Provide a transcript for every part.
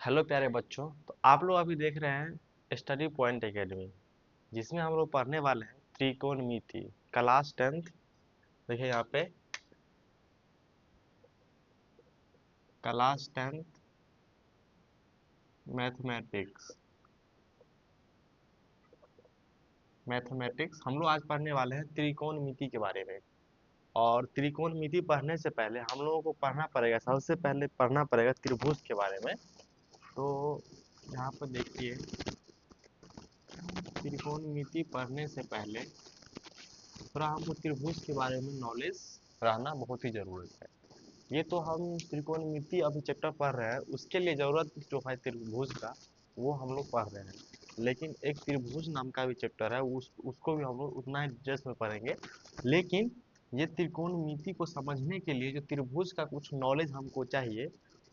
Hello प्यारे बच्चों। तो आप लोग अभी देख रहे हैं स्टडी पॉइंट एकेडमी, जिसमें हम लोग पढ़ने वाले हैं त्रिकोणमिति क्लास 10th। देखिए यहाँ पे क्लास 10th मैथमेटिक्स मैथमेटिक्स हम लोग आज पढ़ने वाले हैं त्रिकोणमिति के बारे में। और त्रिकोणमिति पढ़ने से पहले हम लोगों को पढ़ना पड़ेगा, सबसे पहले पढ़ना पड़ेगा त्रिभुज के बारे में। तो यहाँ पर देखिए, त्रिकोणमिति पढ़ने से पहले थोड़ा हमको त्रिभुज के बारे में नॉलेज रहना बहुत ही जरूरी है। ये तो हम त्रिकोणमिति अभी चैप्टर पढ़ रहे हैं, उसके लिए जरूरत जो है त्रिभुज का, वो हम लोग पढ़ रहे हैं। लेकिन एक त्रिभुज नाम का भी चैप्टर है, उसको भी हम लोग उतना ही डिटेल्स में पढ़ेंगे। लेकिन ये त्रिकोणमिति को समझने के लिए जो त्रिभुज का कुछ नॉलेज हमको चाहिए,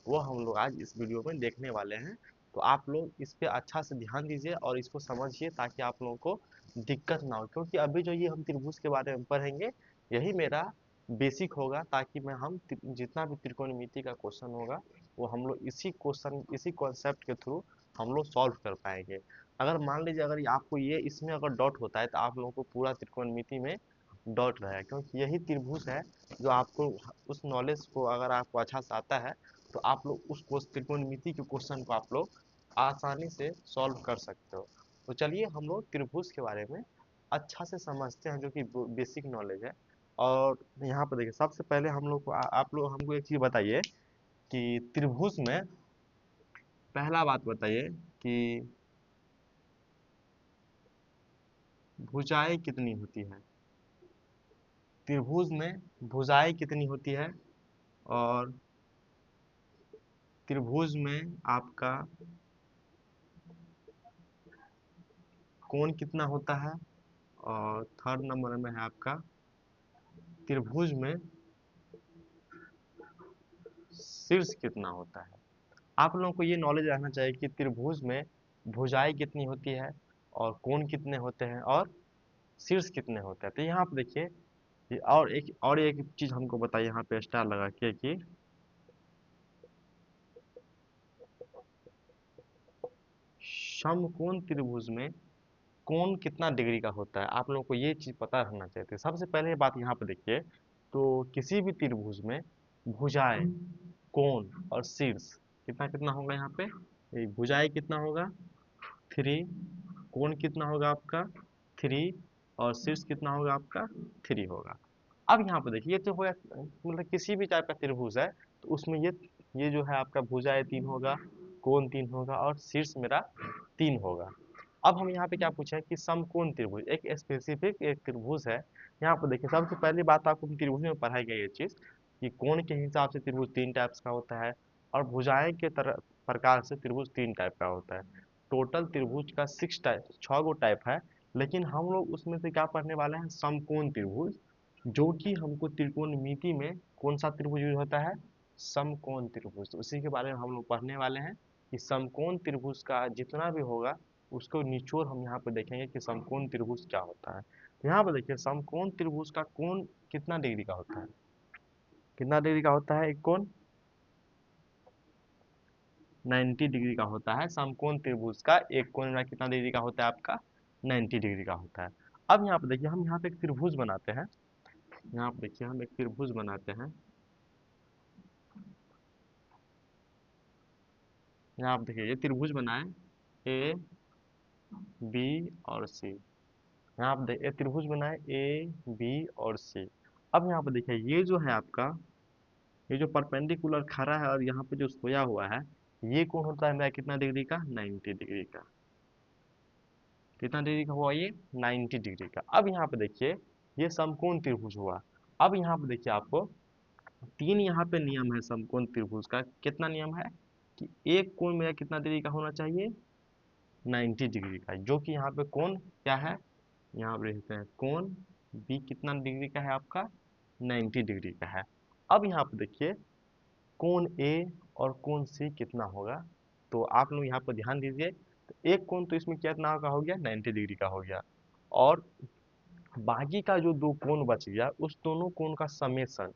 वो हम लोग आज इस वीडियो में देखने वाले हैं। तो आप लोग इस पे अच्छा से ध्यान दीजिए और इसको समझिए, ताकि आप लोगों को दिक्कत ना हो। क्योंकि अभी जो ये हम त्रिभुज के बारे में पढ़ेंगे, यही मेरा बेसिक होगा, ताकि मैं जितना भी त्रिकोणमिति का क्वेश्चन होगा, वो हम लोग इसी कॉन्सेप्ट के थ्रू हम लोग सॉल्व कर पाएंगे। अगर मान लीजिए, अगर आपको ये इसमें अगर डाउट होता है, तो आप लोगों को पूरा त्रिकोणमिति में डाउट रहेगा, क्योंकि यही त्रिभुज है जो आपको उस नॉलेज को, अगर आपको अच्छा से आता है, तो आप लोग उस त्रिकोणमिति के क्वेश्चन को आप लोग आसानी से सॉल्व कर सकते हो। तो चलिए हम लोग त्रिभुज के बारे में अच्छा से समझते हैं, जो कि बेसिक नॉलेज है। और यहाँ पर देखिए, सबसे पहले हम लोग को आप लोग हमको एक चीज बताइए कि त्रिभुज में पहला बात बताइए कि भुजाएं कितनी होती है। त्रिभुज में भुजाएं कितनी होती है, और त्रिभुज में आपका कोण कितना होता है, और थर्ड नंबर में है आपका त्रिभुज में शीर्ष कितना होता है। आप लोगों को ये नॉलेज रहना चाहिए कि त्रिभुज में भुजाएं कितनी होती है, और कोण कितने होते हैं, और शीर्ष कितने होते हैं। तो यहाँ पे देखिए, ये और एक चीज हमको बताइए यहाँ पे स्टार लगा के कि समकोण त्रिभुज में कोण कितना डिग्री का होता है। आप लोगों को ये चीज पता रहना चाहिए। तो सबसे पहले बात यहाँ पे देखिए, तो किसी भी त्रिभुज में भुजाएं, कोण और शीर्ष कितना कितना होगा। यहाँ पे ये भुजाएं कितना होगा 3, कोण कितना होगा आपका 3, और शीर्ष कितना होगा आपका 3 होगा। अब यहाँ पे देखिए, ये तो होगा मतलब किसी भी टाइप का त्रिभुज है, तो उसमें ये जो है आपका भुजाएं 3 होगा, कोण 3 होगा, और शीर्ष मेरा 3 होगा। अब हम यहाँ पे क्या पूछे हैं कि समकोण त्रिभुज, एक स्पेसिफिक एक त्रिभुज है। यहाँ पे देखिए, सबसे पहली बात आपको त्रिभुज में पढ़ाई गई ये चीज कि कोण के हिसाब से त्रिभुज 3 टाइप्स का होता है, और भुजाएं के तरह प्रकार से त्रिभुज 3 टाइप का होता है। टोटल त्रिभुज का 6 गो टाइप है। लेकिन हम लोग उसमें से क्या पढ़ने वाले हैं, समकोण त्रिभुज, जो कि हमको त्रिकोणमिति में कौन सा त्रिभुज यूज होता है, समकोण त्रिभुज। तो उसी के बारे में हम लोग पढ़ने वाले हैं कि समकोण त्रिभुज का जितना भी होगा, उसको निचोड़ हम यहाँ पे देखेंगे कि समकोण त्रिभुज क्या होता है। तो यहाँ पे देखिए, समकोण त्रिभुज का कोण कितना डिग्री का होता है, कितना डिग्री का होता है एक कोण, 90 डिग्री का होता है। समकोण त्रिभुज का एक कोण मेरा कितना डिग्री का होता है आपका, 90 डिग्री का होता है। अब यहाँ पे देखिए, हम यहाँ पे एक त्रिभुज बनाते हैं। यहाँ पे देखिए, हम एक त्रिभुज बनाते हैं। यहाँ पे देखिए, ये त्रिभुज बनाए ए बी और सी। यहाँ पे देखिए, त्रिभुज बनाए ए बी और सी। अब यहाँ पे देखिए, ये जो है आपका, ये जो परपेंडिकुलर खड़ा है और यहाँ पे जो सोया हुआ है, ये कौन होता है मेरा कितना डिग्री का, 90 डिग्री का। कितना डिग्री का हुआ ये, 90 डिग्री का। अब यहाँ पे देखिए, ये समकोण त्रिभुज हुआ। अब यहाँ पे देखिए, आपको तीन यहाँ पे नियम है समकोण त्रिभुज का। कितना नियम है कि एक कोण मेरा कितना डिग्री का होना चाहिए, 90 डिग्री का, जो कि यहाँ पे कोण क्या है, यहाँ पे लिखते हैं कोण बी कितना डिग्री का है आपका, 90 डिग्री का है। अब यहाँ पे देखिए, कोण ए और कोण सी कितना होगा। तो आप लोग यहाँ पर ध्यान दीजिए, तो एक कोण तो इसमें कितना का हो गया, 90 डिग्री का हो गया। और बाकी का जो दो कोण बच गया, उस दोनों कोण का समेसन,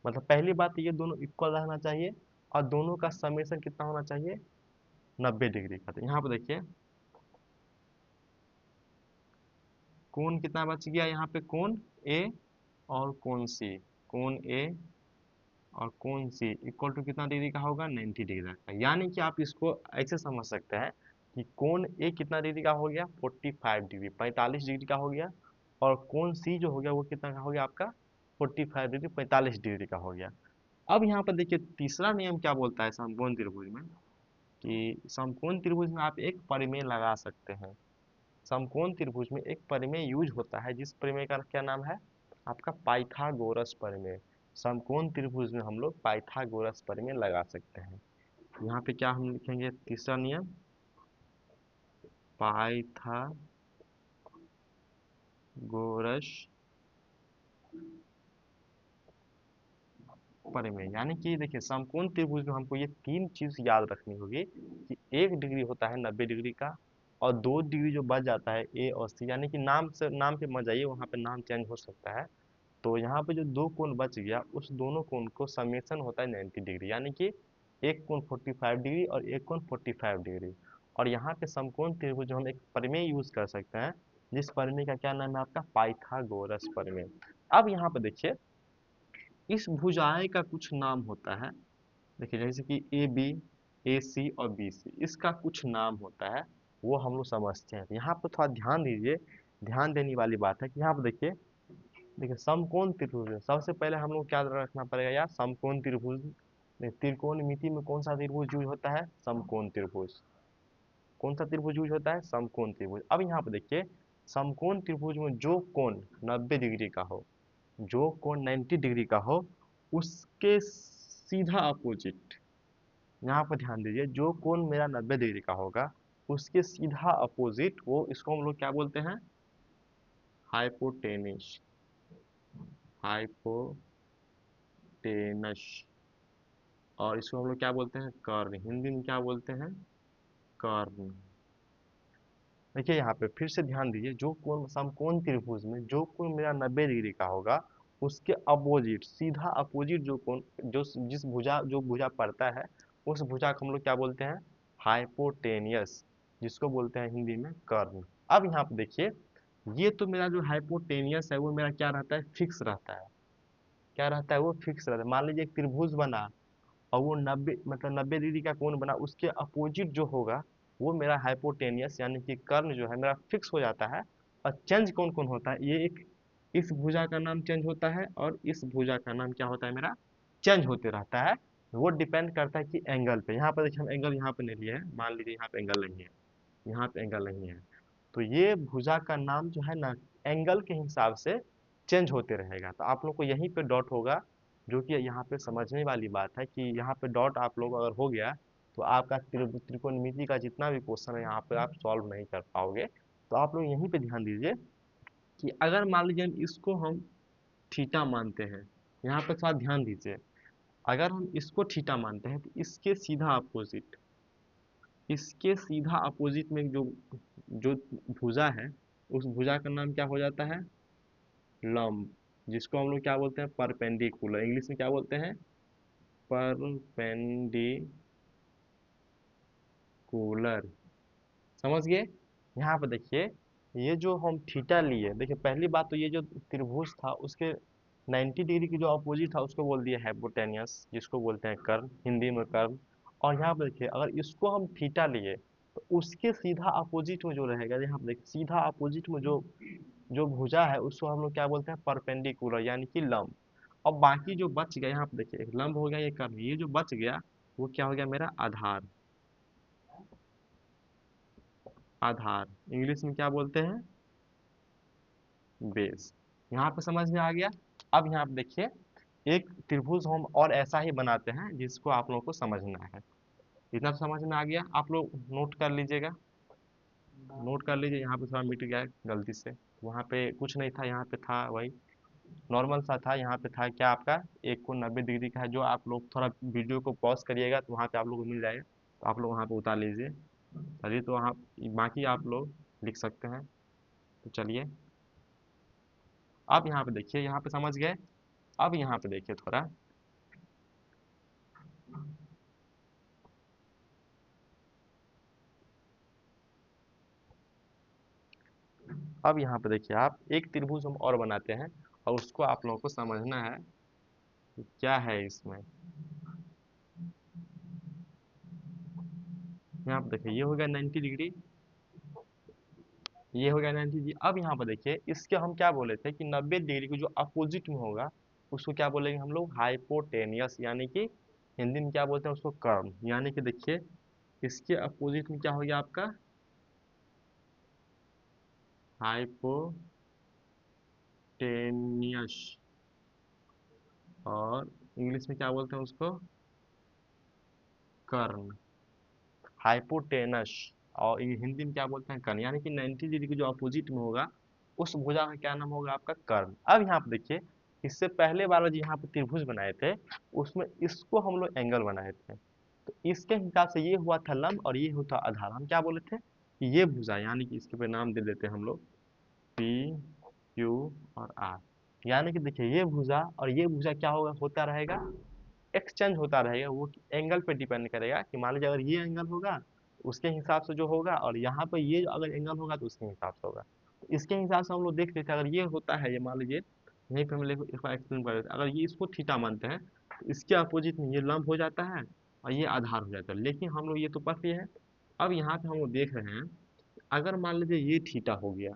मतलब पहली बात, ये दोनों इक्वल रहना चाहिए, और दोनों का समेसन कितना होना चाहिए, 90 डिग्री का। तो यहाँ पे देखिए कोण कितना बच गया, यहाँ पे कोण ए और कोण सी, कोण ए और कोण सी इक्वल टू कितना डिग्री का होगा, 90 डिग्री का। यानी कि आप इसको ऐसे समझ सकते हैं कि कोण ए कितना डिग्री का हो गया, 45 डिग्री, 45 डिग्री का हो गया। और कोण सी जो हो गया वो कितना का हो गया आपका, 45 डिग्री, 45 डिग्री का हो गया। अब यहाँ पर देखिए तीसरा नियम क्या बोलता है समकोण त्रिभुज में, कि समकोण त्रिभुज में आप एक परिमेय लगा सकते हैं। समकोण त्रिभुज में एक परिमेय यूज होता है, जिस परिमेय का क्या नाम है आपका, पाइथागोरस परिमेय। समकोण त्रिभुज में हम लोग पाइथागोरस परिमेय लगा सकते हैं। यहाँ पे क्या हम लिखेंगे, तीसरा नियम पाइथागोरस परिमेय। यानी कि देखिए समकोण त्रिभुज में हमको ये तीन चीज याद रखनी होगी कि 1 डिग्री होता है 90 डिग्री का, और 2 डिग्री जो बच जाता है ए और सी, यानी कि नाम से नाम पे मत जाइए, वहाँ पे नाम चेंज हो सकता है। तो यहाँ पे जो 2 कोण बच गया उस दोनों कोण को समेसन होता है 90 डिग्री, यानी कि एक कोण 45 डिग्री और एक कोण 45 डिग्री। और यहाँ पे समकोण त्रिभुज जो हम एक परिमेय यूज कर सकते हैं, जिस परिमेय का क्या नाम है आपका, पाइथागोरस परिमेय। अब यहाँ पे देखिए इस भुजाएं का कुछ नाम होता है। देखिए जैसे कि ए बी, ए सी और बी सी, इसका कुछ नाम होता है, वो हम लोग समझते हैं। यहाँ पर थोड़ा ध्यान दीजिए, ध्यान देने वाली बात है कि यहाँ पर देखिए, देखिए समकोण त्रिभुज में सबसे पहले हम लोग क्या रखना पड़ेगा यार, समकोण त्रिभुज। त्रिकोणमिति में कौन सा त्रिभुज यूज होता है, समकोण त्रिभुज। कौन सा त्रिभुज यूज होता है, समकोण त्रिभुज। अब यहाँ पर देखिए समकोण त्रिभुज में जो कोण 90 डिग्री का हो, जो कोण 90 डिग्री का हो, उसके सीधा अपोजिट, यहाँ पर ध्यान दीजिए, जो कोण मेरा 90 डिग्री का होगा उसके सीधा अपोजिट, वो इसको हम लोग क्या बोलते हैं, हाइपोटेनिस, हाइपोटेनस। और इसको हम लोग क्या बोलते हैं, कर्ण। हिंदी में क्या बोलते हैं, कर्ण। देखिए यहाँ पे फिर से ध्यान दीजिए, जो कोण समकोण त्रिभुज में जो कोण मेरा 90 डिग्री का होगा, उसके अपोजिट, सीधा अपोजिट जो कोण, जो जिस भुजा, जो भुजा पड़ता है, उस भुजा को हम लोग क्या बोलते हैं, हाइपोटेनियस, जिसको बोलते हैं हिंदी में कर्ण। अब यहाँ पे देखिए ये तो मेरा जो हाइपोटेनियस है वो मेरा क्या रहता है, फिक्स रहता है। क्या रहता है, वो फिक्स रहता है। मान लीजिए एक त्रिभुज बना और वो 90 मतलब 90 डिग्री का कोण बना, उसके अपोजिट जो होगा वो मेरा हाइपोटेनियस यानी कि कर्ण जो है मेरा फिक्स हो जाता है। और चेंज कौन कौन होता है, ये एक, इस भुजा का नाम चेंज होता है और इस भुजा का नाम क्या होता है मेरा, चेंज होते रहता है। वो डिपेंड करता है कि एंगल पे। यहाँ पर देखिए हम एंगल यहाँ पे नहीं लिए हैं, मान लीजिए यहाँ पे एंगल नहीं है, यहाँ पे एंगल नहीं है, तो ये भुजा का नाम जो है ना एंगल के हिसाब से चेंज होते रहेगा। तो आप लोग को यहीं पे डॉट होगा, जो कि यहाँ पे समझने वाली बात है कि यहाँ पे डॉट आप लोग अगर हो गया तो आपका त्रिकोणमिति का जितना भी क्वेश्चन है यहाँ पे आप सॉल्व नहीं कर पाओगे। तो आप लोग यहीं पे ध्यान दीजिए कि अगर मान लीजिए इसको हम थीटा मानते हैं, यहाँ पे थोड़ा ध्यान दीजिए, अगर हम इसको थीटा मानते हैं तो इसके सीधा अपोजिट, इसके सीधा अपोजिट में जो जो भुजा है उस भुजा का नाम क्या हो जाता है, लंब, जिसको हम लोग क्या बोलते हैं, परपेंडिकुलर। इंग्लिश में क्या बोलते हैं, परपेंडिकुलर। समझ गए। यहाँ पर देखिए ये जो हम थीटा लिए, देखिए पहली बात तो ये जो त्रिभुज था उसके 90 डिग्री की जो अपोजिट था उसको बोल दिया हाइपोटेनियस, जिसको बोलते हैं कर्ण, हिंदी में कर्ण। और यहाँ पर देखिए अगर इसको हम थीटा लिए तो उसके सीधा अपोजिट में जो रहेगा, यहाँ पर देखिए सीधा अपोजिट में जो जो भुजा है उसको हम लोग क्या बोलते हैं, परपेंडिकुलर यानी कि लंब। और बाकी जो बच गया, यहाँ पे देखिए एक लंब हो गया, ये कर्ण, ये जो बच गया वो क्या हो गया मेरा, आधार। आधार इंग्लिश में क्या बोलते हैं, बेस। यहाँ पे समझ में आ गया। अब यहाँ पे देखिए एक त्रिभुज हम और ऐसा ही बनाते हैं जिसको आप लोगों को समझना है। इतना तो समझ में आ गया, आप लोग नोट कर लीजिएगा, नोट कर लीजिए। यहाँ पे थोड़ा मिट गया है गलती से, वहाँ पे कुछ नहीं था, यहाँ पे था वही नॉर्मल सा था। यहाँ पे था क्या आपका, एक को 90 डिग्री का है, जो आप लोग थोड़ा वीडियो को पॉज करिएगा तो वहाँ पे आप लोगों को मिल जाएगा, तो आप लोग वहाँ पे उतार लीजिए। चलिए तो वहाँ बाकी आप लोग लिख सकते हैं। तो चलिए अब यहाँ पे देखिए, यहाँ पे समझ गए। अब यहाँ पे देखिए थोड़ा, अब यहाँ पे देखिए आप, एक त्रिभुज हम और बनाते हैं और उसको आप लोगों को समझना है कि क्या है इसमें। यहाँ पे देखिए ये हो गया 90 डिग्री, ये हो गया 90 डिग्री। अब यहाँ पर देखिए इसके हम क्या बोले थे कि 90 डिग्री को जो अपोजिट में होगा उसको क्या बोलेंगे हम लोग, हाइपोटेनियस, यानी कि हिंदी में क्या बोलते हैं उसको, कर्म। यानी कि देखिए इसके अपोजिट में क्या हो गया आपका, हाइपोटेनियस, और इंग्लिश में क्या बोलते हैं उसको, कर्ण। हाइपोटेनस, और ये हिंदी में क्या बोलते हैं, कर्ण। यानी कि 90 डिग्री के जो अपोजिट में होगा उस भुजा का क्या नाम होगा आपका, कर्ण। अब यहाँ पे देखिए इससे पहले वाला जो यहाँ पे त्रिभुज बनाए थे उसमें इसको हम लोग एंगल बनाए थे, तो इसके हिसाब से ये हुआ था लंब और ये होता आधार। हम क्या बोले थे कि ये भुजा, यानी कि इसके पे नाम दे देते हैं हम लोग पी क्यू और आर। यानी कि देखिए ये भुजा और ये भुजा क्या होगा, होता रहेगा, एक्सचेंज होता रहेगा। वो एंगल पे डिपेंड करेगा कि मान लीजिए अगर ये एंगल होगा तो उसके हिसाब से जो होगा, और यहाँ पे ये अगर एंगल होगा तो उसके हिसाब से होगा। तो इसके हिसाब से हम लोग देख लेते हैं, अगर ये होता है, ये मान लीजिए यहीं पे हम इसको एक्सप्लेन कर देते हैं। अगर ये इसको थीटा मानते हैं तो इसके अपोजिट में ये लंब हो जाता है और ये आधार हो जाता है। लेकिन हम लोग ये तो पता ही है। अब यहाँ पे हम लोग देख रहे हैं, अगर मान लीजिए ये थीटा हो गया,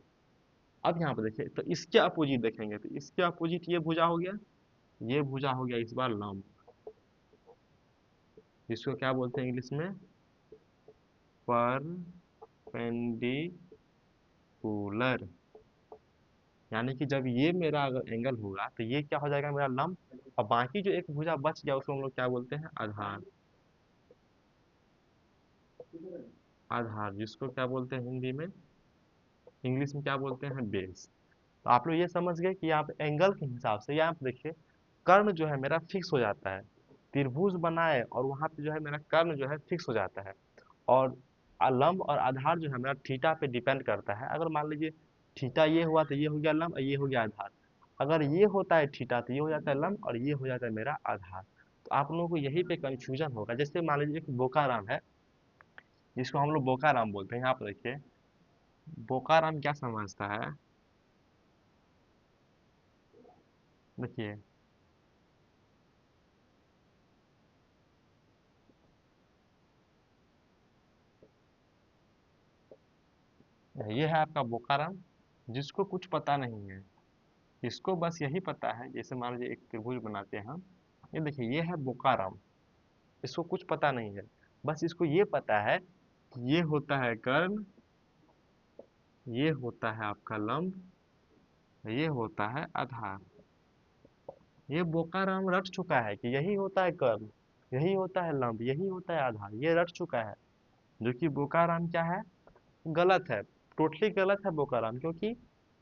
अब यहाँ पे देखिए तो इसके अपोजिट देखेंगे तो इसके अपोजिट ये भुजा हो गया, ये भुजा हो गया इस बार लंब, जिसको क्या बोलते हैं इंग्लिश में, परपेंडिकुलर। यानी कि जब ये मेरा अगर एंगल होगा तो ये क्या हो जाएगा, मेरा लंब, और बाकी जो एक भुजा बच गया उसको हम लोग क्या बोलते हैं, आधार। आधार जिसको क्या बोलते हैं हिंदी में, इंग्लिश में क्या बोलते हैं, बेस। तो आप लोग ये समझ गए कि आप एंगल के हिसाब से यहाँ पे देखिए कर्ण जो है मेरा फिक्स हो जाता है। त्रिभुज बनाए और वहां पे जो है मेरा कर्ण जो है फिक्स हो जाता है। और लंब और आधार जो है मेरा थीटा पे डिपेंड करता है। अगर मान लीजिए थीटा ये हुआ तो ये हो गया लंब और ये हो गया आधार। अगर ये होता है थीटा तो ये हो जाता है लंब और ये हो जाता है मेरा आधार। तो आप लोगों को यही पे कंफ्यूजन होगा। जैसे मान लीजिए एक बोकाराम है, जिसको हम लोग बोकाराम बोलते हैं। यहाँ पर देखिए बोकाराम क्या समझता है, देखिए ये है आपका बोकाराम, जिसको कुछ पता नहीं है। इसको बस यही पता है, जैसे मान लीजिए एक त्रिभुज बनाते हैं हम, ये देखिए ये है बोकाराम, इसको कुछ पता नहीं है। बस इसको ये पता है कि ये होता है कर्ण, ये होता है आपका लंब, ये होता है आधार। ये बोकाराम रट चुका है कि यही होता है कर्ण, यही होता है लंब, यही होता है आधार, ये रट चुका है। जो कि बोकाराम क्या है, गलत है, टोटली गलत है बोकाराम। क्योंकि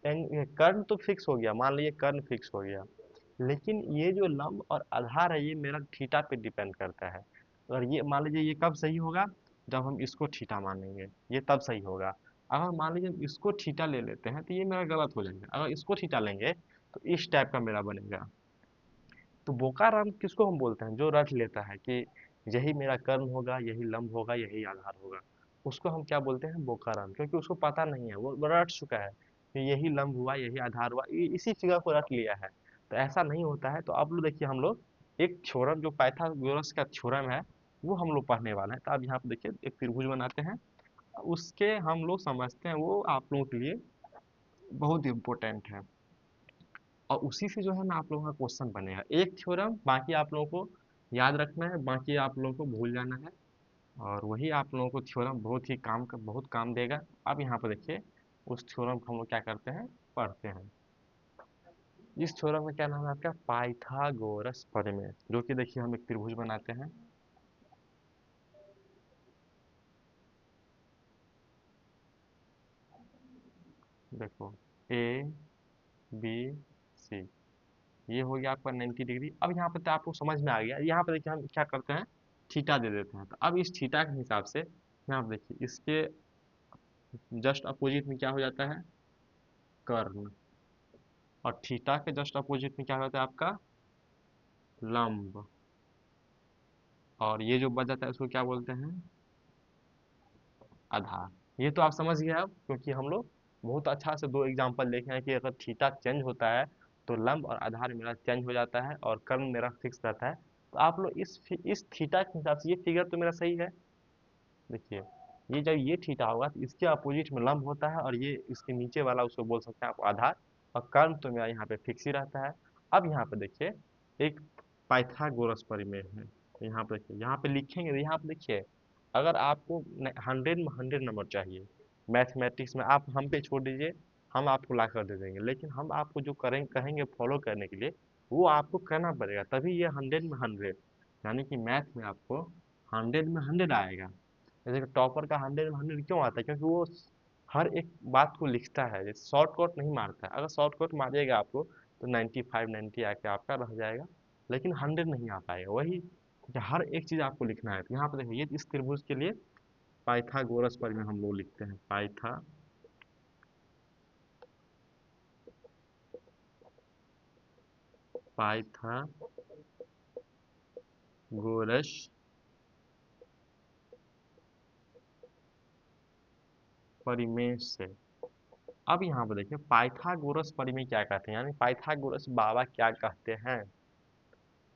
कर्ण तो फिक्स हो गया, मान लीजिए कर्ण फिक्स हो गया, लेकिन ये जो लंब और आधार है ये मेरा थीटा पे डिपेंड करता है। अगर ये मान लीजिए ये कब सही होगा, जब हम इसको थीटा मानेंगे, ये तब सही होगा। अगर मान लीजिए हम इसको थीटा ले लेते हैं तो ये मेरा गलत हो जाएगा। अगर इसको थीटा लेंगे तो इस टाइप का मेरा बनेगा। तो बोकाराम किसको हम बोलते हैं, जो रट लेता है कि यही मेरा कर्म होगा, यही लंब होगा, यही आधार होगा, उसको हम क्या बोलते हैं, बोकाराम। क्योंकि उसको पता नहीं है, वो रट चुका है कि यही लंब हुआ, यही आधार हुआ, इसी फिगर को रट लिया है। तो ऐसा नहीं होता है। तो अब लोग देखिए हम लोग एक थ्योरम जो पाइथागोरस का थ्योरम है वो हम लोग पढ़ने वाले हैं। तो अब यहाँ पे देखिए एक त्रिभुज बनाते हैं, उसके हम लोग समझते हैं, वो आप लोगों के लिए बहुत इंपॉर्टेंट है। और उसी से जो है ना आप लोगों का क्वेश्चन बनेगा, एक थ्योरम, बाकी आप लोगों को याद रखना है, बाकी आप लोगों को भूल जाना है। और वही आप लोगों को थ्योरम बहुत ही बहुत काम देगा। अब यहाँ पर देखिए उस थ्योरम को हम लोग क्या करते हैं, पढ़ते हैं। इस थ्योरम का क्या नाम है आपका, पाइथागोरस प्रमेय। जो कि देखिए हम एक त्रिभुज बनाते हैं, देखो ए बी सी, ये हो गया आपका 90 डिग्री। अब यहाँ पे तो आपको समझ में आ गया। यहाँ पे देखिए हम क्या करते हैं, थीटा दे देते हैं। तो अब इस थीटा के हिसाब से यहाँ पे देखिए इसके जस्ट अपोजिट में क्या हो जाता है, कर्ण, और थीटा के जस्ट अपोजिट में क्या हो जाता है आपका, लंब, और ये जो बच जाता है उसको क्या बोलते हैं, आधार। ये तो आप समझ गए अब, क्योंकि हम लोग बहुत अच्छा से दो एग्जांपल देखे हैं कि अगर थीटा चेंज होता है तो लंब और आधार मेरा चेंज हो जाता है और कर्ण मेरा फिक्स रहता है। तो आप लोग इस थीटा के हिसाब से ये फिगर तो मेरा सही है। देखिए, ये जब ये थीटा होगा तो इसके अपोजिट में लंब होता है और ये इसके नीचे वाला उसको बोल सकते हैं आप आधार, और कर्ण तो मेरा यहाँ पे फिक्स ही रहता है। अब यहाँ पे देखिए एक पाइथागोरस प्रमेय है। तो यहाँ पे देखिए, यहाँ पे लिखेंगे तो यहाँ पे देखिए, अगर आपको 100 में 100 नंबर चाहिए मैथमेटिक्स में, आप हम पे छोड़ दीजिए, हम आपको ला कर दे देंगे, लेकिन हम आपको जो कहेंगे फॉलो करने के लिए वो आपको करना पड़ेगा, तभी ये 100 में 100, यानी कि मैथ में आपको 100 में 100 आएगा। जैसे कि टॉपर का 100 में 100 क्यों आता है? क्योंकि वो हर एक बात को लिखता है, जैसे शॉर्टकट नहीं मारता है। अगर शॉर्टकट मारिएगा आपको तो 95 90 आके आपका रह जाएगा, लेकिन 100 नहीं आ पाएगा। वही कि हर एक चीज़ आपको लिखना है। तो यहाँ पे देखिए, ये इस त्रिभुज के लिए पाइथागोरस प्रमेय हम लोग लिखते हैं, पाइथागोरस प्रमेय से। अब यहाँ पे देखिए पाइथागोरस प्रमेय क्या कहते हैं, यानी पाइथागोरस बाबा क्या कहते हैं।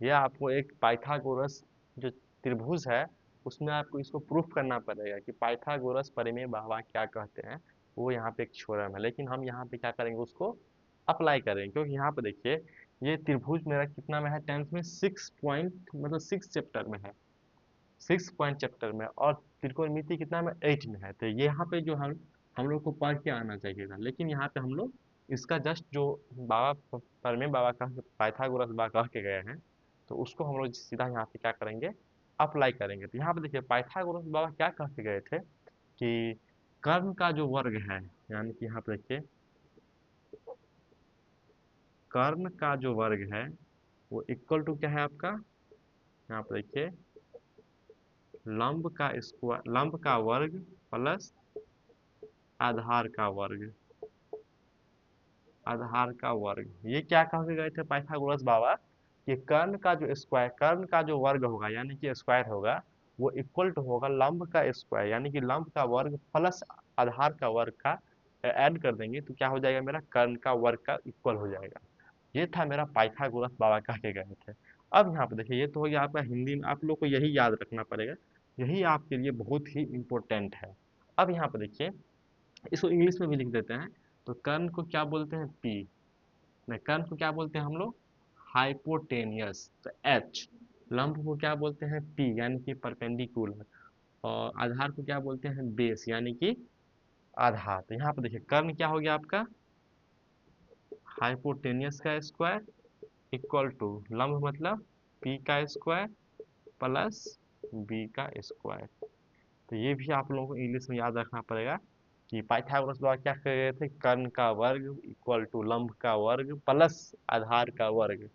यह आपको एक पाइथागोरस जो त्रिभुज है उसमें आपको इसको प्रूफ करना पड़ेगा कि पाइथागोरस प्रमेय बाबा क्या कहते हैं। वो यहाँ पे एक थ्योरम है, लेकिन हम यहाँ पे क्या करेंगे, उसको अप्लाई करेंगे। क्योंकि यहाँ पे देखिए ये त्रिभुज मेरा कितना में है, 10th में 6 पॉइंट मतलब 6 चैप्टर में है, 6 पॉइंट चैप्टर में, और त्रिकोणमिति कितना में 8 में है। तो ये यहाँ पे जो हम लोग को पढ़ के आना चाहिए था, लेकिन यहाँ पे हम लोग इसका जस्ट जो बाबा प्रमेय बाबा कह पाइथागोरस बाबा कह के गए हैं, तो उसको हम लोग सीधा यहाँ पे क्या करेंगे, अप्लाई करेंगे। तो यहाँ पे देखिए पाइथागोरस बाबा क्या कह के गए थे कि कर्ण का जो वर्ग है, यानी कि यहाँ पे देखिए कर्ण का जो वर्ग है वो इक्वल टू क्या है आपका, यहाँ पे देखिए लंब का वर्ग प्लस आधार का वर्ग, आधार का वर्ग। ये क्या कह के गए थे पाइथागोरस बाबा कि कर्ण का जो वर्ग होगा यानी कि स्क्वायर होगा, वो इक्वल टू होगा लंब का स्क्वायर, यानी कि लंब का वर्ग प्लस आधार का वर्ग का ऐड कर देंगे तो क्या हो जाएगा, मेरा कर्ण का वर्ग का इक्वल हो जाएगा। ये था मेरा पाइथागोरस बाबा कह के गए थे। अब यहाँ पे देखिए ये तो हो गया आपका हिंदी में, आप लोग को यही याद रखना पड़ेगा, यही आपके लिए बहुत ही इम्पोर्टेंट है। अब यहाँ पे देखिए इसको इंग्लिश में भी लिख देते हैं। तो कर्ण को क्या बोलते हैं, पी। नहीं, कर्ण को क्या बोलते हैं हम लोग, हाइपोटेनियस, तो एच। लंब को क्या बोलते हैं, पी, यानी कि परपेंडिकुलर। और आधार को क्या बोलते हैं, बेस, यानी कि आधार। तो यहाँ पे देखिए कर्ण क्या हो गया आपका, हाइपोटेनियस का स्क्वायर इक्वल टू लंब मतलब पी का स्क्वायर प्लस बी का स्क्वायर। तो ये भी आप लोगों को इंग्लिश में याद रखना पड़ेगा कि पाइथागोरस द्वारा क्या कर रहे थे, कर्ण का वर्ग इक्वल टू लंब का वर्ग प्लस आधार का वर्ग।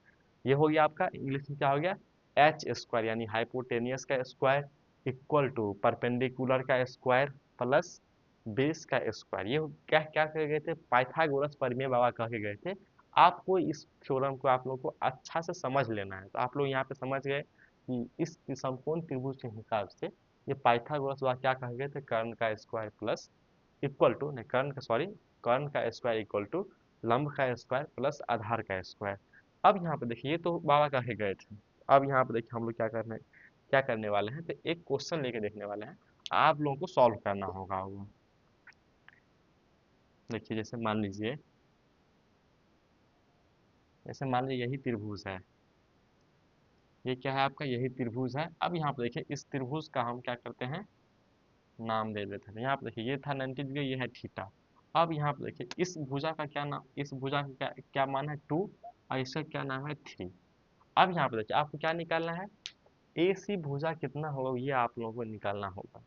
ये हो गया आपका इंग्लिश में क्या हो गया, एच स्क्वायर, यानी हाइपोटेनियस का स्क्वायर इक्वल टू परपेंडिकुलर का स्क्वायर प्लस बेस का स्क्वायर। ये क्या क्या कह गए थे, पाइथागोरस प्रमेय बाबा कह के गए थे। आपको इस थ्योरम को आप लोग को अच्छा से समझ लेना है। तो आप लोग यहाँ पे समझ गए कि इस समकोण त्रिभुज के हिसाब से ये पाइथागोरस द्वारा क्या कहे गए थे, कर्ण का स्क्वायर प्लस इक्वल टू, नहीं कर्ण का सॉरी, कर्ण का स्क्वायर इक्वल टू लंब का स्क्वायर प्लस आधार का स्क्वायर। अब यहाँ पे देखिए ये तो बाबा कहे गए थे। अब यहाँ पे देखिए हम लोग क्या करने वाले हैं, तो एक क्वेश्चन लेके देखने वाले हैं, आप लोगों को सॉल्व करना होगा वो। देखिए जैसे मान लीजिए यही त्रिभुज है, ये क्या है आपका, यही त्रिभुज है। अब यहाँ पे देखिए इस त्रिभुज का हम क्या करते हैं, नाम दे देते हैं। यहाँ पे देखिए ये था 90 डिग्री, ये है थीटा। अब यहाँ पे देखिए इस भुजा का क्या नाम, इस भुजा का क्या मान है, 2, और इसका क्या नाम है, 3। अब यहाँ पे देखिए आपको क्या निकालना है, ए सी भुजा कितना होगा ये आप लोगों को निकालना होगा।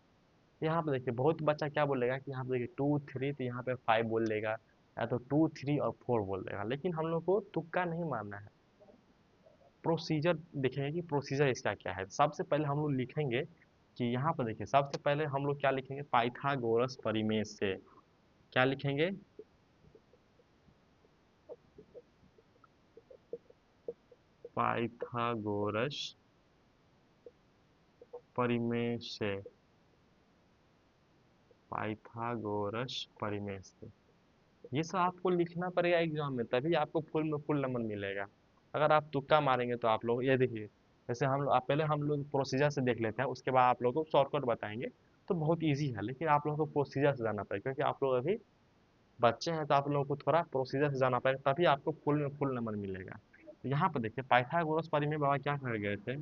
यहाँ पे देखिए बहुत बच्चा क्या बोलेगा कि यहाँ पे देखिए 2 3, तो यहाँ पे 5 बोल देगा, या तो 2 3 और 4 बोल देगा, लेकिन हम लोग को तुक्का नहीं मारना है। प्रोसीजर देखेंगे कि प्रोसीजर इसका क्या है। सबसे पहले हम लोग लिखेंगे कि यहाँ पर देखिए सबसे पहले हम लोग क्या लिखेंगे, पाइथागोरस परिमेय से। क्या लिखेंगे, पाइथागोरस परिमेय से, पाइथागोरस परिमेय से। ये सब आपको लिखना पड़ेगा एग्जाम में, तभी आपको फुल में फुल नंबर मिलेगा। अगर आप तुक्का मारेंगे तो आप लोग ये देखिए, जैसे हम लोग पहले हम लोग प्रोसीजर से देख लेते हैं, उसके बाद आप लोगों को शॉर्टकट बताएंगे। तो बहुत इजी है, लेकिन आप लोगों को प्रोसीजर से जाना पड़ेगा, क्योंकि आप लोग अभी बच्चे हैं, तो आप लोगों को थोड़ा प्रोसीजर से जाना पड़ेगा, तभी आपको फुल में फुल नंबर मिलेगा। तो यहाँ पर देखिए पाइथागोरस परिमेय बाबा क्या कर गए थे,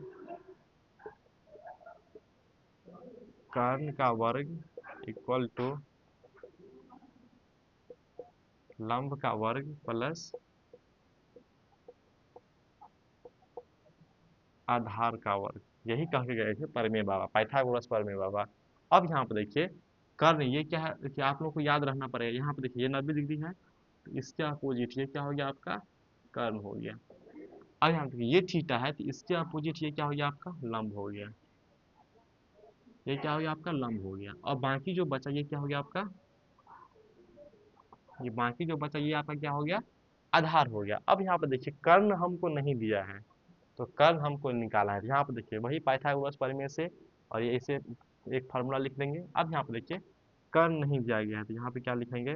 कर्ण का वर्ग इक्वल टू लंब का वर्ग प्लस आधार का वर्ग, यही कह के गए थे परमेय बाबा, पाइथागोरस परमेय बाबा। अब यहाँ पर देखिए कर्ण, ये क्या है कि आप लोग को याद रखना पड़ेगा। यहाँ पर देखिए ये 90 डिग्री है, तो इसके अपोजिट ये क्या हो गया आपका, कर्ण हो गया। अब यहाँ देखिए ये थीटा है, तो इसके अपोजिट ये क्या हो गया आपका, लंब हो गया। ये क्या हो गया आपका, लंब हो गया। और बाकी जो बचा ये क्या हो गया आपका, ये बाकी जो बचा ये आपका क्या हो गया, आधार हो गया। अब यहाँ पर देखिए कर्ण हमको नहीं दिया है, तो कर्ण हमको निकाला है। यहाँ पर देखिए वही पाइथागोरस प्रमेय से, और ये इसे एक फार्मूला लिख लेंगे। अब यहाँ पर देखिए कर्ण नहीं दिया गया है, तो यहाँ पे क्या लिखेंगे,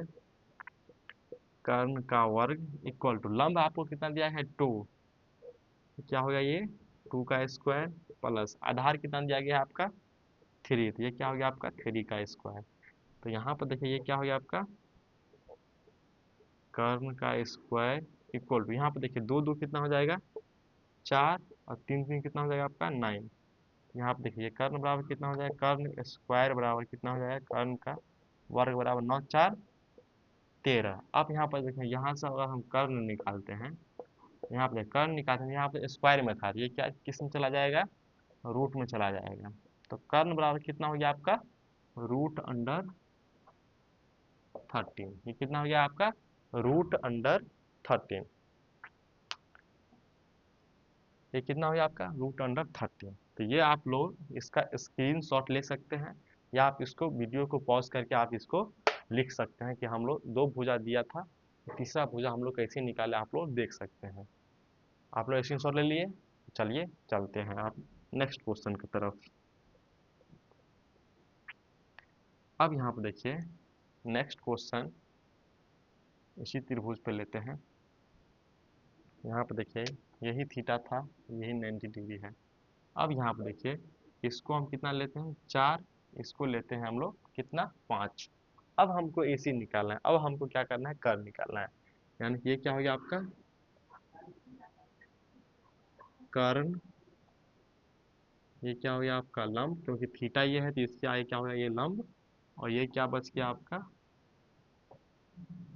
कर्ण का वर्ग इक्वल टू लंब आपको कितना दिया है, 2, क्या हो गया ये 2 का स्क्वायर प्लस आधार कितना दिया गया है आपका 3, तो ये क्या हो गया आपका 3 का स्क्वायर। तो यहाँ पर देखिए ये क्या हो गया आपका कर्ण का स्क्वायर इक्वल टू, यहाँ पर देखिए 2 2 कितना हो जाएगा 4, और 3 3 कितना हो जाएगा आपका 9। यहाँ पे देखिए कर्ण बराबर कितना हो जाएगा, कर्ण स्क्वायर बराबर कितना हो जाएगा, कर्ण का वर्ग बराबर 9 4 13। अब यहाँ पर देखिए यहाँ से अगर हम कर्ण निकालते हैं, यहाँ पे कर्ण निकालते हैं, यहाँ पे स्क्वायर में था, ये क्या किस में चला जाएगा, रूट में चला जाएगा। तो कर्ण बराबर कितना हो गया आपका √13, ये कितना हो गया आपका √13, ये कितना हो गया आपका √13। तो ये आप लोग इसका स्क्रीनशॉट ले सकते हैं, या आप इसको वीडियो को पॉज करके आप इसको लिख सकते हैं कि हम लोग 2 भुजा दिया था, तीसरा भुजा हम लोग कैसे निकाले आप लोग देख सकते हैं। आप लोग स्क्रीनशॉट ले लिए, चलिए चलते हैं आप नेक्स्ट क्वेश्चन की तरफ। अब यहाँ पर देखिए नेक्स्ट क्वेश्चन इसी त्रिभुज पे लेते हैं। यहाँ पर देखिए यही थीटा था, यही 90 डिग्री है। अब यहाँ पर देखिए इसको हम कितना लेते हैं 4, इसको लेते हैं हम लोग कितना 5। अब हमको AC निकालना है, अब हमको क्या करना है कर्ण निकालना है। यानी कि ये क्या हो गया आपका कर्ण, ये क्या हो गया आपका लंब, क्योंकि थीटा ये है तो इसके आगे क्या हो गया ये लंब, और ये क्या बच गया आपका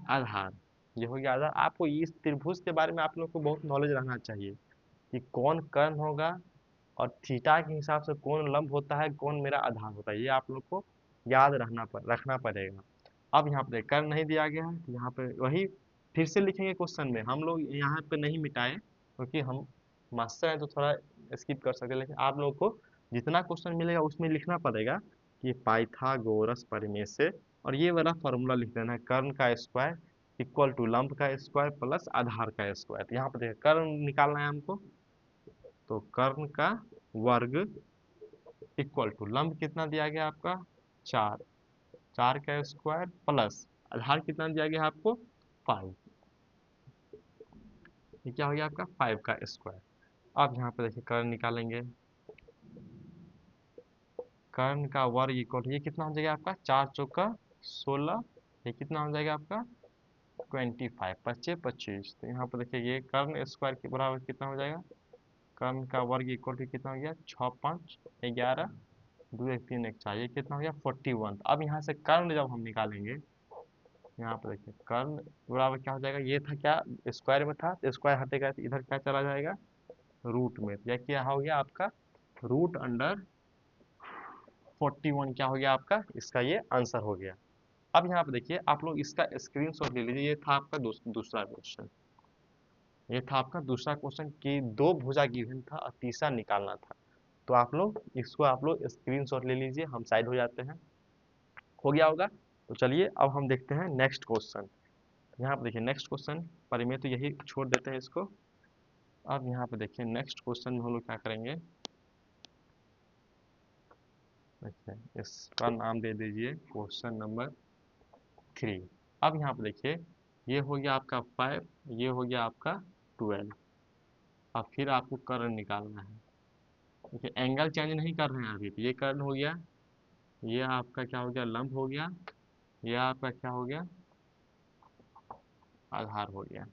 आधार, ये हो गया आधार। आपको इस त्रिभुज के बारे में आप लोग को बहुत नॉलेज रहना चाहिए कि कौन कर्ण होगा, और थीटा के हिसाब से कौन लंब होता है, कौन मेरा आधार होता है, ये आप लोग को याद रखना पड़ेगा। अब यहाँ पे कर्ण नहीं दिया गया है, तो यहाँ पे वही फिर से लिखेंगे क्वेश्चन में, हम लोग यहाँ पे नहीं मिटाए, क्योंकि हम मास्टर हैं तो थोड़ा स्किप कर सकते हैं, लेकिन आप लोग को जितना क्वेश्चन मिलेगा उसमें लिखना पड़ेगा कि पाइथागोरस प्रमेय से, और ये वाला फॉर्मूला लिख देना है कर्ण का स्क्वायर इक्वल टू लंब का स्क्वायर प्लस आधार का स्क्वायर। तो यहाँ पे देखिए कर्ण निकालना है हमको, तो कर्ण का वर्ग इक्वल टू लंब कितना दिया गया आपका 4, 4 का स्क्वायर प्लस आधार कितना दिया गया आपको 5, ये क्या हो गया आपका 5 का स्क्वायर। अब यहाँ पे देखिए कर्ण निकालेंगे, कर्ण का वर्ग इक्वल ये कितना हो जाएगा आपका 4 चौका 16, ये कितना हो जाएगा आपका 25, 25 25। तो यहाँ पर देखिए ये कर्ण स्क्वायर के बराबर कितना हो जाएगा, कर्ण का वर्ग इक्वल टू कितना हो गया 6 5 11 2 1 3 1 4, ये कितना हो गया 41। अब यहाँ से कर्ण जब हम निकालेंगे, यहाँ पर देखिए कर्ण बराबर क्या हो जाएगा, ये था क्या स्क्वायर में था, तो स्क्वायर हटेगा तो इधर क्या चला जाएगा रूट में, तो यह क्या हो गया आपका √41 क्या हो गया आपका, इसका ये आंसर हो गया। अब यहाँ पे देखिए आप लोग इसका स्क्रीनशॉट ले लीजिए, ये था आपका दूसरा क्वेश्चन, ये था आपका दूसरा क्वेश्चन कि 2 भुजा गिवन था और तीसरा निकालना था। तो आप लोग इसको आप लोग स्क्रीनशॉट ले लीजिए, हम साइड हो जाते हैं, हो गया होगा। तो चलिए अब हम देखते हैं नेक्स्ट क्वेश्चन। यहाँ पे देखिए नेक्स्ट क्वेश्चन परिमेय तो यही छोड़ देते हैं इसको। अब यहाँ पे देखिए नेक्स्ट क्वेश्चन में हम लोग क्या करेंगे, देखिए इसका नाम दे दीजिए क्वेश्चन नंबर 3। अब यहाँ पे देखिए ये हो गया आपका 5, ये हो गया आपका 12। अब फिर आपको कर्ण निकालना है। देखिए एंगल चेंज नहीं कर रहे हैं अभी, तो ये कर्ण हो गया, ये आपका क्या हो गया, लंब हो गया, ये आपका क्या हो गया, आधार हो गया।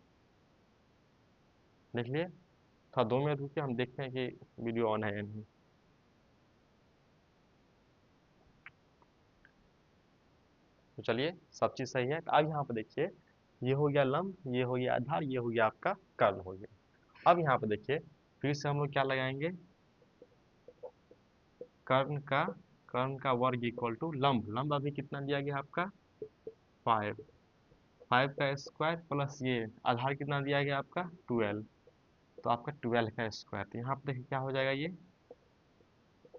देख लिए। थोड़ा 2 मिनट रुकिए, हम देखते हैं कि वीडियो ऑन है या नहीं। तो चलिए, सब चीज़ सही है। तो अब यहाँ पे देखिए, ये हो गया लंब, ये हो गया आधार, ये हो गया आपका कर्ण हो गया। अब यहाँ पे देखिए, फिर से हम लोग क्या लगाएंगे, कर्ण का कर्ण का वर्ग इक्वल टू लंब। लंब अभी कितना दिया गया आपका, 5। 5 का स्क्वायर प्लस ये आधार कितना दिया गया आपका, 12। तो आपका 12 का स्क्वायर, तो यहाँ पे देखिए क्या हो जाएगा, ये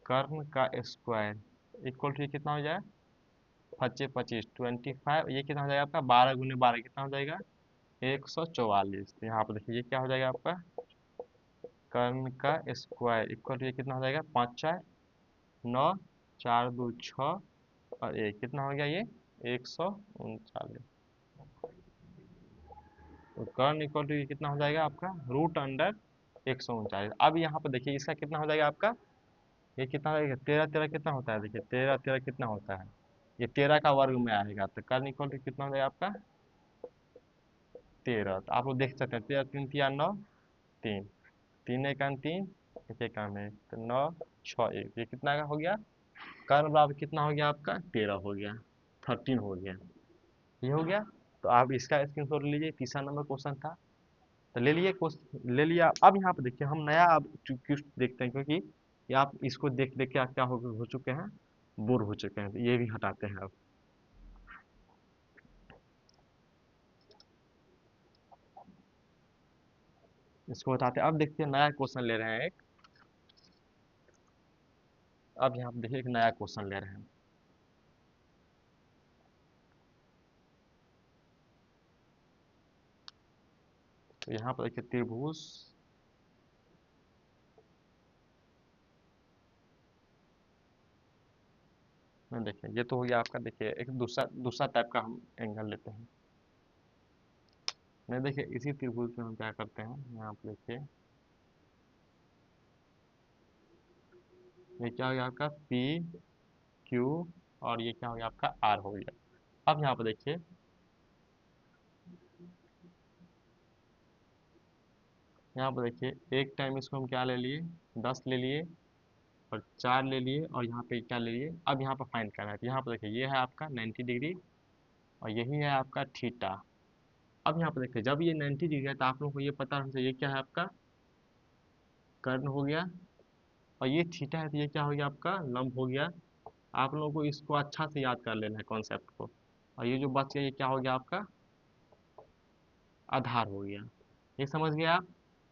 कर्ण का स्क्वायर इक्वल टू कितना हो जाएगा, 25 25, ये कितना हो जाएगा आपका, 12 × 12 कितना हो जाएगा, 144। तो यहाँ पे देखिए ये क्या हो जाएगा आपका, कर्ण का स्क्वायर इक्वल टू ये कितना हो जाएगा, 5 4 9, 4 2 6 और 1 कितना हो गया, ये 139। तो कर्ण इक्वल टू ये कितना हो जाएगा आपका, रूट अंडर 139। अब यहाँ पे देखिए इसका कितना हो जाएगा आपका, ये कितना हो जाएगा, 13 13 कितना होता है, देखिए 13 13 कितना होता है, ये 13 का वर्ग में आएगा। तो कर्ण इक्वल टू कितना हो जाएगा आपका, 13। तो आप लोग देख सकते हैं, 13 3 3 9 3, 3 1 3, 1 1 1, तो 9 6 1, ये कितना का हो गया, कर्ण बराबर कितना हो गया आपका, 13 हो गया, 13 हो गया, ये हो गया। तो आप इसका स्क्रीनशॉट ले लीजिए, तीसरा नंबर क्वेश्चन था। तो ले लिए क्वेश्चन, ले लिया। अब यहाँ पे देखिए हम नया अब क्वेश्चन देखते हैं, क्योंकि ये आप इसको देख देख के आप क्या हो चुके हैं, बोर हो चुके हैं। तो ये भी हटाते हैं अब, इसको हटाते हैं। अब देखते हैं नया क्वेश्चन ले रहे हैं एक। अब यहाँ पे देखिए एक नया क्वेश्चन ले रहे हैं। तो यहाँ पर देखिए त्रिभुज, में देखिए ये तो हो गया आपका। देखिए एक दूसरा दूसरा टाइप का हम एंगल लेते हैं। नहीं देखिए, इसी त्रिभुज में हम क्या करते हैं, यहाँ पे देखिए ये क्या हो गया आपका, पी क्यू, और ये क्या हो गया आपका, आर हो गया। अब यहाँ पे देखिए, यहाँ पे देखिए एक टाइम इसको हम क्या ले लिए, 10 ले लिए, और 4 ले लिए, और यहाँ पे क्या ले लिए। अब यहाँ पर फाइंड करना है। तो यहाँ पे देखिए ये है आपका 90 डिग्री, और यही है आपका थीटा। अब यहाँ पे देखिए जब ये 90 डिग्री है, तो आप लोगों को ये पता होना चाहिए, ये क्या है आपका, कर्ण हो गया, और ये थीटा है, तो ये क्या हो गया आपका, लंब हो गया। आप लोगों को इसको अच्छा से याद कर लेना है कॉन्सेप्ट को। और ये जो बच गया, ये क्या हो गया आपका, आधार हो गया। ये समझ गए आप।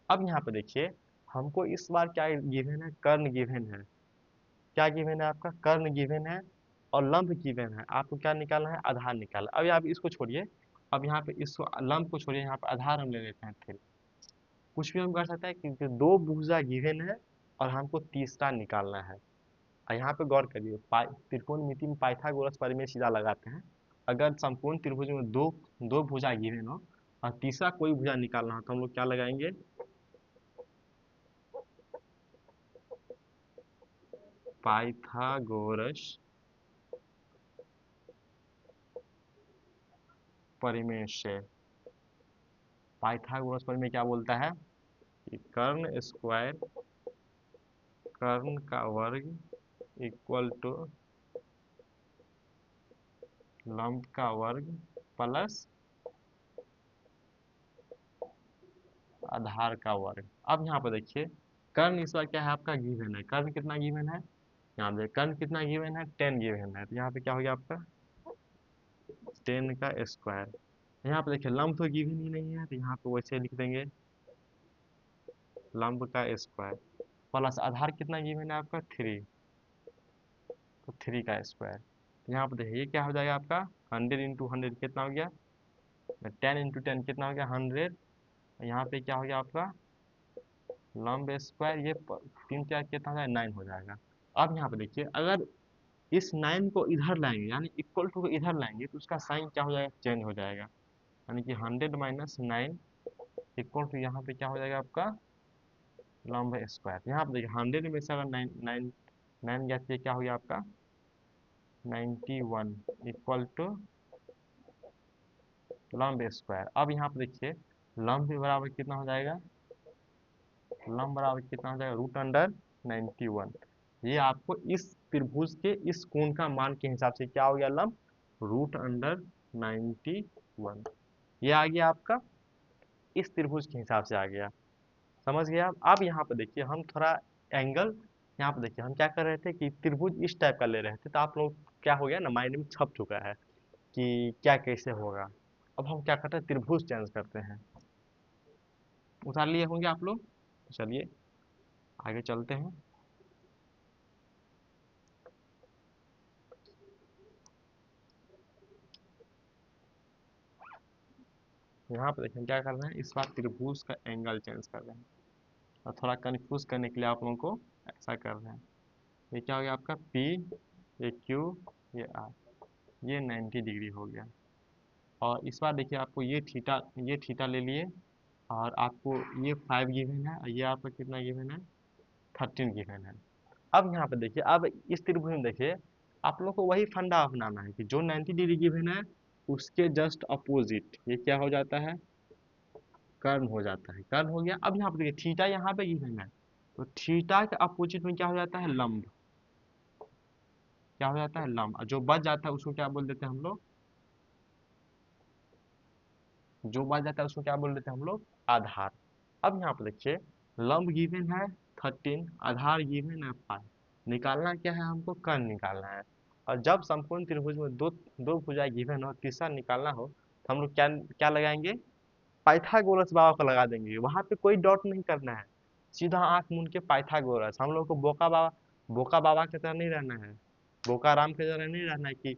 अब यहाँ पे देखिए हमको इस बार क्या गिवन है, कर्ण गिवन है। क्या गिवन है आपका, कर्ण गिवन है, और लंब गिवन है। आपको क्या निकालना है, आधार निकालना। अभी आप इसको छोड़िए, अब यहाँ पे इसको लंब को छोड़िए, यहाँ पे आधार हम ले लेते हैं। फिर कुछ भी हम कर सकते हैं, क्योंकि दो भुजा गिवन है और हमको तीसरा निकालना है। और यहाँ पे गौर करिए, त्रिकोणमिति में पाइथागोरस प्रमेय सीधा लगाते हैं। अगर संपूर्ण त्रिभुज में दो दो भुजा गिवन हो और तीसरा कोई भुजा निकालना हो, तो हम लोग क्या लगाएंगे, पाइथागोरस प्रमेय से। पाइथागोरस प्रमेय क्या बोलता है कि कर्ण स्क्वायर, कर्ण का वर्ग इक्वल टू लंब का वर्ग प्लस आधार का वर्ग। अब यहाँ पर देखिए कर्ण इस बार क्या है आपका, गिवन है। कर्ण कितना गिवन है, यहाँ पे कर्ण कितना गिवन है, 10 गिवन है। तो यहाँ पे क्या हो गया आपका, 10 का स्क्वायर। यहाँ पे देखिए लंब तो गिवन ही नहीं है, तो यहाँ पे वैसे लिख देंगे लंब का स्क्वायर प्लस आधार कितना गिवन है आपका, 3, तो 3 का स्क्वायर। तो यहाँ पे देखिए ये क्या हो जाएगा आपका, 100 × 100 कितना हो गया, 10 × 10 कितना हो गया, 100। यहाँ पे क्या हो गया आपका, लंब स्क्वायर, ये 3 4 कितना हो जाएगा, 9 हो जाएगा। अब यहाँ पे देखिए अगर इस 9 को इधर लाएंगे, यानी इक्वल टू को इधर लाएंगे, तो उसका साइन क्या हो जाएगा, चेंज हो जाएगा। यानी कि 100 माइनस 9 इक्वल टू यहाँ पे क्या हो जाएगा आपका लंब स्क्वायर। यहाँ पे देखिए 100 में से अगर 9 गया तो ये क्या हो गया आपका 91 इक्वल टू लंब स्क्वायर। अब यहाँ पे देखिए लंब भी बराबर कितना हो जाएगा, लंब बराबर कितना हो जाएगा रूट अंडर 91। ये आपको इस त्रिभुज के इस कोण का मान के हिसाब से क्या हो गया लंब रूट अंडर 91। ये आ गया आपका इस त्रिभुज के हिसाब से आ गया, समझ गए आप। अब यहाँ पे देखिए हम थोड़ा एंगल, यहाँ पे देखिए हम क्या कर रहे थे कि त्रिभुज इस टाइप का ले रहे थे, तो आप लोग क्या हो गया ना माइंड में छप चुका है कि क्या कैसे होगा। अब हम क्या करते हैं त्रिभुज चेंज करते हैं, उतार लिए होंगे आप लोग। चलिए आगे चलते हैं। यहाँ पे देखिए क्या कर रहे हैं, इस बार त्रिभुज का एंगल चेंज कर रहे हैं और थोड़ा कंफ्यूज करने के लिए आप लोगों को ऐसा कर रहे हैं। ये क्या हो गया आपका P, ये Q, ये R, ये 90 डिग्री हो गया। और इस बार देखिए आपको ये थीटा ले लिए और आपको ये 5 गिवन है और ये आपका कितना गिवन है 13 गिवन है। अब यहाँ पे देखिए अब इस त्रिभुज में देखिए आप लोग को वही फंडा अपनाना है कि जो 90 डिग्री गिवन है उसके जस्ट अपोजिट ये क्या हो जाता है कर्व हो जाता है। कर्व हो गया। अब यहाँ पे देखिए थीटा यहाँ पे गिवन है तो थीटा के अपोजिट में क्या हो जाता है लंब, क्या हो जाता है लंब। और जो बच जाता है उसको क्या बोल देते हैं हम लोग, जो बच जाता है उसको क्या बोल देते हैं हम लोग आधार। अब यहाँ पे देखिए लंब गिवन है 13, आधार गिवन है 5, निकालना क्या है हमको कर्ण निकालना है। और जब संपूर्ण त्रिभुज में दो दो भुजाएं गिवन हो तीसरा निकालना हो तो हम लोग क्या क्या लगाएंगे पाइथागोरस बाबा को लगा देंगे। वहां पे कोई डॉट नहीं करना है, सीधा आंख मूंद के पाइथागोरस। हम लोग को बोका बाबा की तरह नहीं रहना है, बोका राम की तरह नहीं रहना है कि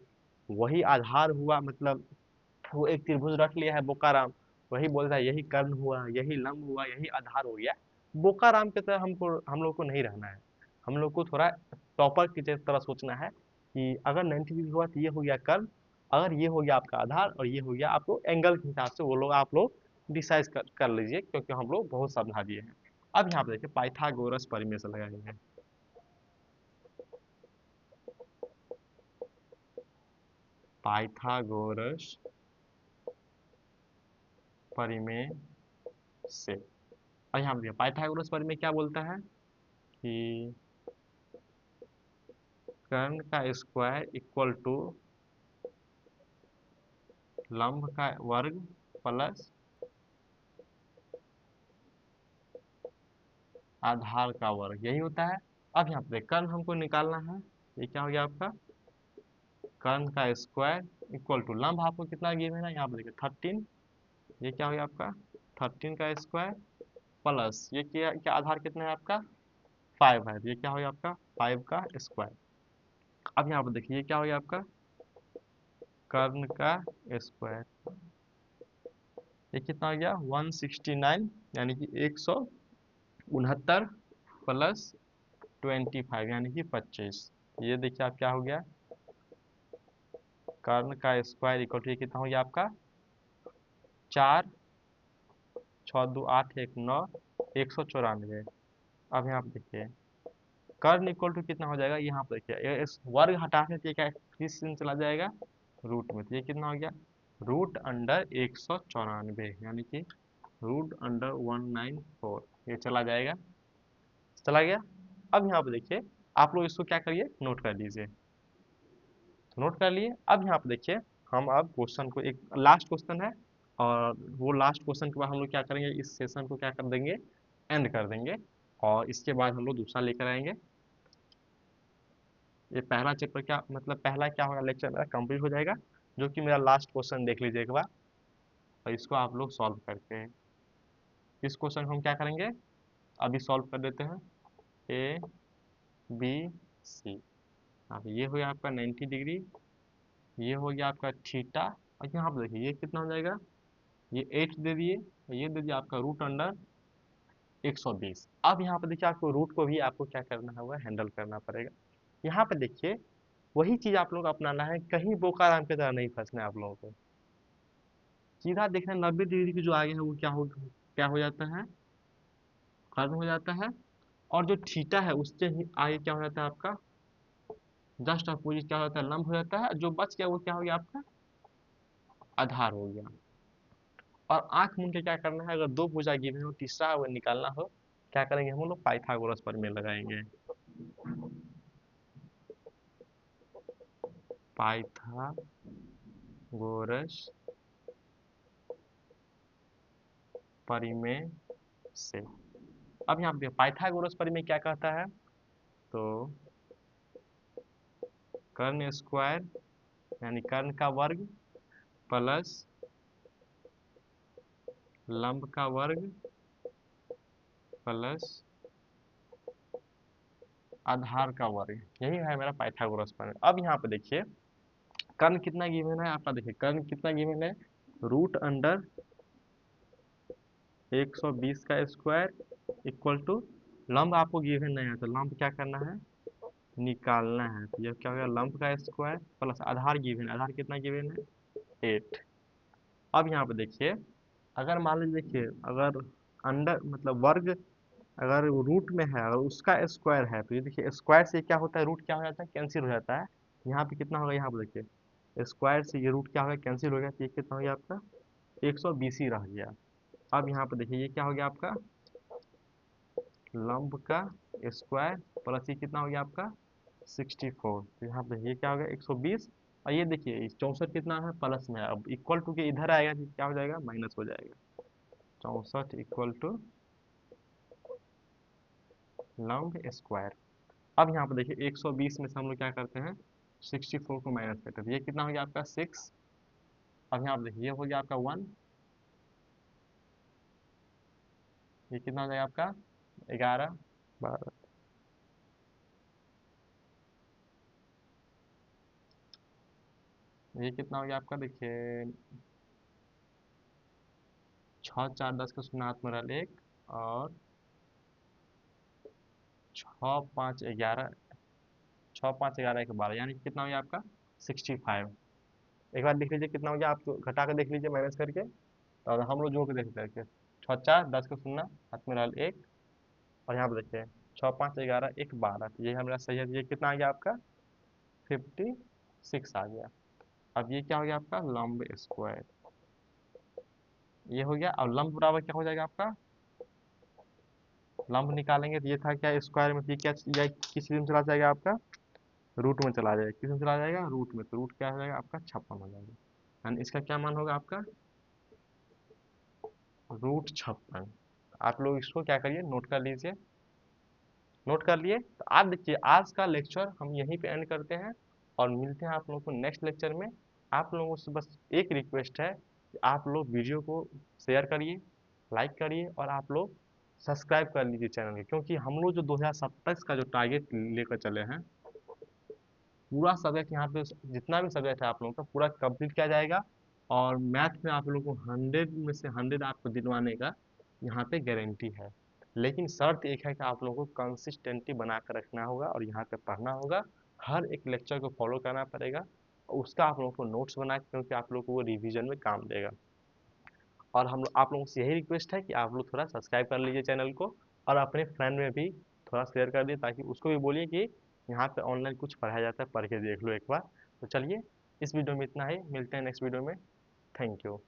वही आधार हुआ मतलब वो एक त्रिभुज रख लिया है बोकाराम, वही बोलता है यही कर्ण हुआ यही लंब हुआ यही आधार हो गया। बोकाराम की तरह हम लोग को नहीं रहना है। हम लोग को थोड़ा टॉपर की तरह सोचना है कि अगर 90 डिग्री हुआ तो ये हो गया कर्ण, अगर ये हो गया आपका आधार और ये हो गया आपको एंगल के हिसाब से वो लोग आप लोग डिसाइड कर लीजिए क्योंकि हम लोग बहुत समझा दिए हैं। अब यहाँ पे देखिए पाइथागोरस परिमेय से लगाएंगे, पाइथागोरस परिमेय से। और यहाँ पे देखिए पाइथागोरस परिमेय क्या बोलता है कि कर्ण का स्क्वायर इक्वल टू लंब का वर्ग प्लस आधार का वर्ग, यही होता है। अब यहाँ पे कर्ण हमको निकालना है, ये क्या हो गया आपका कर्ण का स्क्वायर इक्वल टू लंब आपको कितना गिवन है यहाँ पे देखिए 13, ये क्या हो गया आपका 13 का स्क्वायर प्लस ये क्या क्या आधार कितना है आपका 5 है, ये क्या हो गया आपका 5 का स्क्वायर। अब यहाँ पे देखिए ये क्या हो गया आपका कर्ण का स्क्वायर, ये कितना हो गया 169 यानी कि 169 प्लस 25 यानी कि 25। ये देखिए आप क्या हो गया कर्ण का स्क्वायर इक्वल टू कितना हो गया आपका 4 6 2 8 1 9 194। अब यहाँ पे देखिए कर्ण इक्वल टू कितना हो जाएगा, यहाँ पे देखिए इस वर्ग हटाने से क्या किस में चला जाएगा रूट में, तो ये कितना हो गया रूट अंडर 194 यानी कि रूट अंडर 194, ये चला जाएगा, चला गया। अब यहाँ पे देखिए आप लोग इसको क्या करिए नोट कर लीजिए, तो नोट कर लिए। अब यहाँ पे देखिए हम अब क्वेश्चन को एक लास्ट क्वेश्चन है और वो लास्ट क्वेश्चन के बाद हम लोग क्या करेंगे इस सेशन को क्या कर देंगे एंड कर देंगे और इसके बाद हम लोग दूसरा लेकर आएंगे। ये पहला चैप्टर क्या मतलब पहला क्या होगा लेक्चर मेरा कंप्लीट हो जाएगा, जो कि मेरा लास्ट क्वेश्चन देख लीजिए एक बार और इसको आप लोग सॉल्व करते हैं। इस क्वेश्चन को हम क्या करेंगे अभी सॉल्व कर देते हैं। ए बी सी, अब ये हो गया आपका 90 डिग्री, ये हो गया आपका थीटा और यहाँ पर देखिए ये कितना हो जाएगा ये 8 दे दिए, ये दे दिया आपका रूट अंडर 120। अब यहाँ पे देखिए आपको रूट को भी आपको क्या करना होगा हैंडल करना पड़ेगा। यहाँ पे देखिए वही चीज आप लोग को अपनाना है, कहीं बोकाराम की तरह नहीं फंसना है आप लोगों को, सीधा देखना 90 डिग्री की जो आगे है वो क्या हो जाता है, खत्म हो जाता है। और जो थीटा है उससे ही आगे क्या हो जाता है आपका, जस्ट अपोजिट क्या हो जाता है, लंब हो जाता है। जो बच गया वो क्या हो गया आपका, आधार हो गया। और आंख मूंद के क्या करना है, अगर दो भुजा गिवन हो, तीसरा अगर निकालना हो, क्या करेंगे हम लोग, पाइथागोरस प्रमेय लगाएंगे। पाइथागोरस परिमेय से। अब यहाँ पे पाइथागोरस परिमेय क्या कहता है, तो कर्ण स्क्वायर यानी कर्ण का वर्ग प्लस लंब का वर्ग प्लस आधार का वर्ग, यही है मेरा पाइथागोरस प्रमेय। अब यहाँ पे देखिए कर्ण कितना गिवन है आपका, देखिए कर्ण कितना गिवन है, रूट अंडर 120 का स्क्वायर इक्वल टू, लंब आपको गिवन नहीं है तो लंब क्या करना है, निकालना है। तो ये क्या हो गया, लंब का स्क्वायर प्लस आधार गिवन, आधार कितना गिवन है 8। अब यहाँ पे देखिए अगर मान लीजिए, देखिए अगर अंडर मतलब वर्ग अगर रूट में है, अगर उसका स्क्वायर है, तो ये देखिए स्क्वायर से क्या होता है, रूट क्या हो जाता है, कैंसिल हो जाता है। यहाँ पे कितना होगा, यहाँ पे देखिए स्क्वायर से ये रूट क्या होगा, कैंसिल हो गया, तो ये कितना हो गया आपका 120 ही रह गया। अब यहाँ पे देखिए ये क्या हो गया आपका, लंब का स्क्वायर प्लस ये कितना हो गया आपका 64। तो यहाँ पे ये क्या हो गया 120, और ये देखिए 64 कितना है, प्लस में है। अब इक्वल टू के इधर आएगा तो क्या हो जाएगा, माइनस हो जाएगा। 64 इक्वल टू लंब स्क्वायर। अब यहाँ पे देखिए 120 में से हम लोग क्या करते हैं, 64 को माइनस करते हैं, तो ये कितना हो गया आपका 6। अब यहाँ पे देखिए ये हो गया आपका 1, ये कितना हो जाएगा आपका 11 12, ये कितना हो गया आपका, देखिए 6 4 10 का शून्य हाथ में रहा 1, और 6 5 11, 6 5 11 1 12, यानी कितना हो गया आपका 65। एक बार देख लीजिए कितना हो गया, आप घटा कर देख लीजिए माइनस करके, और हम लोग जोड़ के देख करके 6 4 10 का शून्य हाथ में रहा 1, और यहाँ पे देखिए 6 5 11 1 12, तो ये हमारा सही है। तो ये कितना आ गया आपका 56 आ गया। अब ये क्या हो गया आपका लंब स्क्वायर, ये हो गया। अब लंब बराबर क्या हो जाएगा आपका, लंब निकालेंगे तो ये था क्या स्क्वायर में, तो ये क्या किस चीज में चला जाएगा आपका, रूट में चला जाएगा। किस में चला जाएगा, रूट में, तो रूट क्या हो जाएगा आपका 56 हो जाएगा। यानी इसका क्या मान होगा आपका √56। आप लोग इसको क्या करिए, नोट कर लीजिए। नोट कर लिए, तो आप देखिए आज का लेक्चर हम यहीं पे एंड करते हैं, और मिलते हैं आप लोगों को नेक्स्ट लेक्चर में। आप लोगों से बस एक रिक्वेस्ट है कि आप लोग वीडियो को शेयर करिए, लाइक करिए, और आप लोग सब्सक्राइब कर लीजिए चैनल को, क्योंकि हम लोग जो 2027 का जो टारगेट लेकर चले हैं, पूरा सब्जेक्ट यहाँ पे जितना भी सब्जेक्ट है आप लोगों का पूरा कंप्लीट किया जाएगा। और मैथ में आप लोगों को 100 में से 100 आपको दिलवाने का यहाँ पे गारंटी है। लेकिन शर्त एक है कि आप लोगों को कंसिस्टेंटी बना कर रखना होगा, और यहाँ पे पढ़ना होगा, हर एक लेक्चर को फॉलो करना पड़ेगा, और उसका आप लोगों को नोट्स बना के, क्योंकि आप लोगों को वो रिवीजन में काम देगा। और हम आप लोगों से यही रिक्वेस्ट है कि आप लोग थोड़ा सब्सक्राइब कर लीजिए चैनल को, और अपने फ्रेंड में भी थोड़ा शेयर कर दिए, ताकि उसको भी बोलिए कि यहाँ पे ऑनलाइन कुछ पढ़ाया जाता है, पढ़ के देख लो एक बार। तो चलिए इस वीडियो में इतना ही, मिलते हैं नेक्स्ट वीडियो में। Thank you.